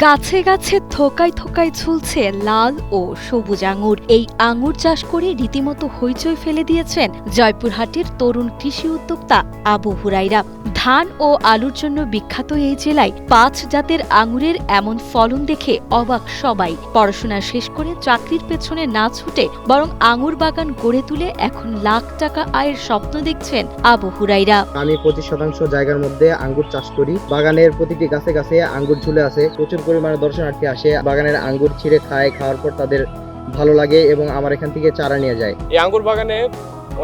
গাছে গাছে থোকায় থোকায় ঝুলছে লাল ও সবুজ আঙুর। এই আঙুর চাষ করে রীতিমতো হইচই ফেলে দিয়েছেন জয়পুরহাটের তরুণ কৃষি উদ্যোক্তা আবু হুরাইরা। ধান ও আলুর জন্য বিখ্যাত এই জেলায় ৫ জাতের আঙুরের এমন ফলন দেখে অবাক সবাই। পড়াশোনা শেষ করে চাকরির পেছনে না ছুটে বরং আঙুর বাগান গড়ে তুলে এখন লাখ টাকা আয়ের স্বপ্ন দেখছেন আবু হুরাইরা। আমি ২৫% জায়গার মধ্যে আঙ্গুর চাষ করি। বাগানের প্রতিটি গাছে গাছে আঙ্গুর ঝুলে আছে। প্রচুর পরিমাণে দর্শনার্থী আসে, বাগানের আঙ্গুর ছিঁড়ে খায়, খাওয়ার পর তাদের ভালো লাগে এবং আমার এখান থেকে চারা নিয়ে যায়। এই আঙ্গুর বাগানে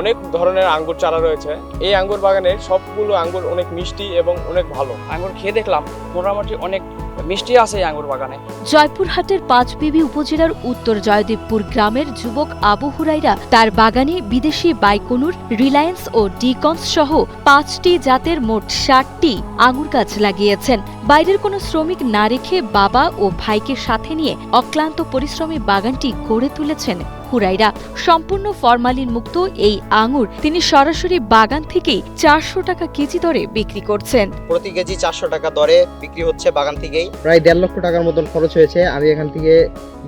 অনেক ধরনের আঙ্গুর চারা রয়েছে। এই আঙ্গুর বাগানের সবগুলো আঙ্গুর অনেক মিষ্টি এবং অনেক ভালো। আঙ্গুর খেয়ে দেখলাম মোটামুটি অনেক মিষ্টি আছে এই আঙ্গুর বাগানে। জয়পুরহাটের পাঁচবিবি উপজেলার উত্তর জয়দেবপুর গ্রামের যুবক আবু হুরাইরা তার বাগানে বিদেশি বাইকনুর, রিলায়েন্স ও ডিকন্স সহ ৫টি জাতের মোট ৬০টি আঙুর গাছ লাগিয়েছেন। বাইরের কোনো শ্রমিক না রেখে বাবা ও ভাইকে সাথে নিয়ে অক্লান্ত পরিশ্রমী বাগানটি গড়ে তুলেছেন হুরাইরা। সম্পূর্ণ ফরমালিন মুক্ত এই আঙুর তিনি সরাসরি বাগান থেকেই ৪০০ টাকা কেজি দরে বিক্রি করছেন। প্রতি কেজি ৪০০ টাকা দরে বিক্রি হচ্ছে বাগান থেকেই। প্রায় ১.৫ লক্ষ টাকার মতন খরচ হয়েছে। আমি এখান থেকে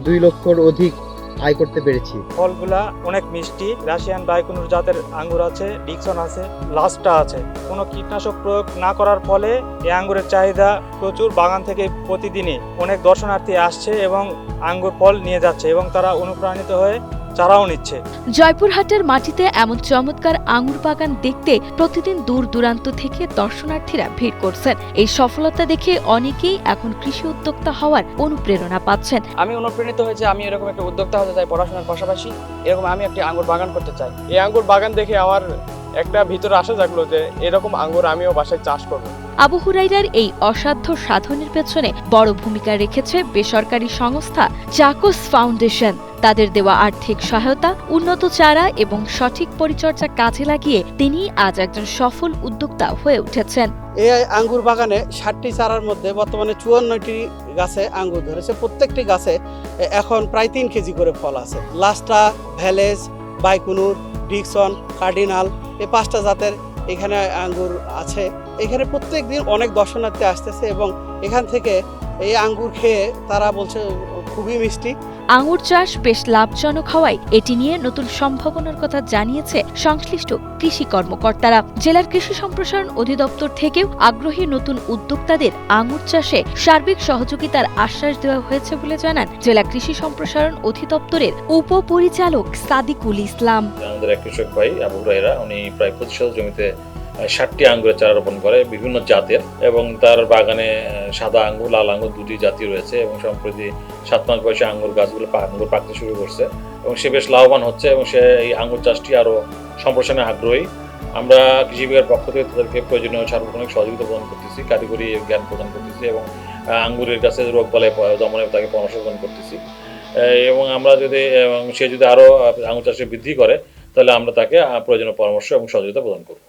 ২ লক্ষর অধিক আয় করতে পেরেছি। ফলগুলা অনেক মিষ্টি। রাশিয়ান বাইকুনুর জাতের আঙ্গুর আছে, ডিকসন আছে, লাস্টা আছে। কোনো কীটনাশক প্রয়োগ না করার ফলে এই আঙ্গুরের চাহিদা প্রচুর। বাগান থেকে প্রতিদিনই অনেক দর্শনার্থী আসছে এবং আঙ্গুর ফল নিয়ে যাচ্ছে এবং তারা অনুপ্রাণিত হয়ে চারাও নিচ্ছে। জয়পুরহাটের মাটিতে এমন চমৎকার আঙুর বাগান দেখতে প্রতিদিন দূর দূরান্ত থেকে দর্শনার্থীরা ভিড় করছেন। এই সফলতা দেখে অনেকেই এখন কৃষি উদ্যোক্তা হওয়ার অনুপ্রেরণা পাচ্ছেন। আমি অনুপ্রাণিত হয়েছে, আমি এরকম একটা উদ্যোক্তা হতে চাই পড়াশোনার পাশাপাশি। এরকম আমি একটি আঙ্গুর বাগান করতে চাই। এই আঙ্গুর বাগান দেখে আমার একটা ভিতরে আশা জাগলো যে এরকম আঙ্গুর আমিও বাসায় চাষ করব। আবু হুরাইরার এই অসাধ্য সাধনের পেছনে বড় ভূমিকা রেখেছে বেসরকারি সংস্থা জাকোস ফাউন্ডেশন। তাদের দেওয়া আর্থিক সহায়তা, উন্নত চারা এবং সঠিক পরিচর্যা কাজে লাগিয়ে তিনি আজ একজন সফল উদ্যোক্তা হয়ে উঠেছেন। এই আঙ্গুর বাগানে ৬০টি চারার মধ্যে বর্তমানে ৫৪টি গাছে আঙ্গুর ধরেছে। প্রত্যেকটি গাছে এখন প্রায় ৩ কেজি করে ফল আছে। লাস্টা, ভ্যালেজ, বাইকুনুর, ডিকসন, কার্ডিনাল, এই ৫টা জাতের এখানে আঙ্গুর আছে। এখানে প্রত্যেক দিন অনেক দর্শনার্থী আসতেছে এবং এখান থেকে এই আঙ্গুর খেয়ে তারা বলছে খুবই মিষ্টি। আঙুর চাষ বেশ লাভজনক হওয়ায় এটি নিয়ে নতুন সম্ভাবনার কথা জানিয়েছে সংশ্লিষ্ট কৃষি কর্মকর্তারা। জেলার কৃষি সম্প্রসারণ অধিদপ্তর থেকেও আগ্রহী নতুন উদ্যোক্তাদের আঙুর চাষে সার্বিক সহযোগিতার আশ্বাস দেওয়া হয়েছে বলে জানান জেলা কৃষি সম্প্রসারণ অধিদপ্তরের উপপরিচালক সাদিকুল ইসলাম। আমাদের এক কৃষক ভাই আবু হুরাইরা, উনি প্রায় ২৫ জমিতে ৬০টি আঙ্গুরের চারা রোপণ করে বিভিন্ন জাতের, এবং তার বাগানে সাদা আঙ্গুর, লাল আঙ্গুর দুটি জাতি রয়েছে এবং সম্প্রতি ৭ মাস বয়সে আঙ্গুর গাছগুলো আঙ্গুর পাকতে শুরু করছে এবং সে বেশ লাভবান হচ্ছে এবং সে এই আঙ্গুর চাষটি আরও সম্প্রসারণে আগ্রহী। আমরা কৃষি বিভাগের পক্ষ থেকে তাদেরকে প্রয়োজনীয় সার্বক্ষণিক সহযোগিতা প্রদান করতেছি, কারিগরি জ্ঞান প্রদান করতেছি এবং আঙ্গুরের গাছে রোগ বালাই দমনে তাকে পরামর্শ প্রদান করতেছি। এবং আমরা যদি সে যদি আরও আঙ্গুর চাষে বৃদ্ধি করে তাহলে আমরা তাকে প্রয়োজনীয় পরামর্শ এবং সহযোগিতা প্রদান করব।